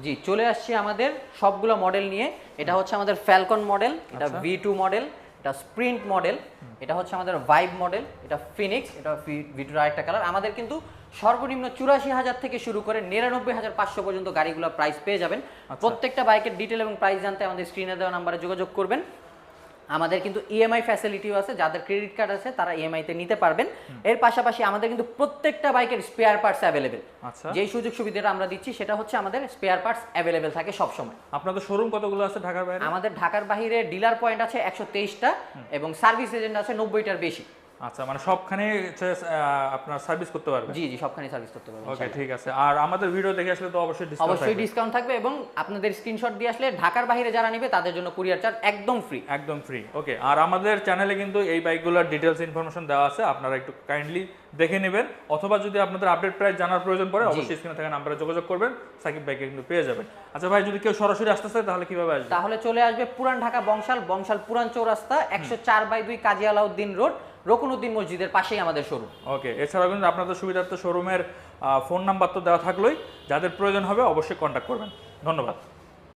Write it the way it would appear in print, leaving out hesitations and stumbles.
জি চলে আসছি আমাদের সবগুলো মডেল নিয়ে। এটা হচ্ছে আমাদের ফ্যালকন মডেল, এটা V2 মডেল, এটা স্প্রিন্ট মডেল, এটা হচ্ছে আমাদের ভাইব মডেল, এটা ফিনিক্স, এটা V2 আরেকটা কালার। আমাদের কিন্তু সর্বনিম্ন 84,000 থেকে শুরু করে 99,500 পর্যন্ত গাড়িগুলো প্রাইস পেয়ে যাবেন। প্রত্যেকটা বাইকের ডিটেল এবং প্রাইস জানতে আমাদের স্ক্রিনে দেওয়া নাম্বারে যোগাযোগ করবেন। আমাদের কিন্তু ইএমআই ফ্যাসিলিটিও আছে, যাদের ক্রেডিট কার্ড আছে তারা ইএমআইতে নিতে পারবেন। এর পাশাপাশি আমাদের কিন্তু প্রত্যেকটা বাইকের স্পেয়ার পার্টস অ্যাভেলেবেল। আচ্ছা, যেই সুযোগ সুবিধাটা আমরা দিচ্ছি সেটা হচ্ছে আমাদের স্পেয়ার পার্টস অ্যাভেলেবেল থাকে সব সময়। আপনাদের শোরুম কতগুলো আছে ঢাকার বাইরে? আমাদের ঢাকার বাইরে ডিলার পয়েন্ট আছে 123টা এবং সার্ভিস এজেন্ট আছে 90টার বেশি। আচ্ছা, মানে সবখানে আপনার সার্ভিস করতে পারবেন? জি জি সবখানে সার্ভিস করতে পারবেন। ওকে, ঠিক আছে। আর আমাদের ভিডিও দেখে আসলে তো অবশ্যই ডিসকাউন্ট থাকবে? অবশ্যই ডিসকাউন্ট থাকবে এবং আপনাদের স্ক্রিনশট দিয়ে আসলে ঢাকার বাইরে যারা নেবে তাদের জন্য কুরিয়ার চার্জ একদম ফ্রি। একদম ফ্রি। ওকে, আর আমাদের চ্যানেলে কিন্তু এই বাইকগুলোর ডিটেলস ইনফরমেশন দেওয়া আছে, আপনারা একটু কাইন্ডলি দেখে নেবেন, অথবা যদি আপনাদের আপডেট প্রাইস জানার প্রয়োজন পড়ে অবশ্যই স্ক্রিনে থাকা নাম্বারে যোগাযোগ করবেন, সাকিব ভাইকে কিন্তু পেয়ে যাবেন। আচ্ছা ভাই, যদি কেউ সরাসরি আসতে চায় তাহলে কিভাবে আসবে? তাহলে চলে আসবে পুরান ঢাকা বংশাল পুরান চৌরাস্তা 104/2 কাজী আলাউদ্দিন রোড, রকুনুদ্দিন মসজিদের পাশেই আমাদের শোরুম। ওকে, এছাড়াও কিন্তু আপনাদের সুবিধার্থে শোরুমের ফোন নাম্বার তো দেওয়া থাকলোই, যাদের প্রয়োজন হবে অবশ্যই কন্ট্যাক্ট করবেন। ধন্যবাদ।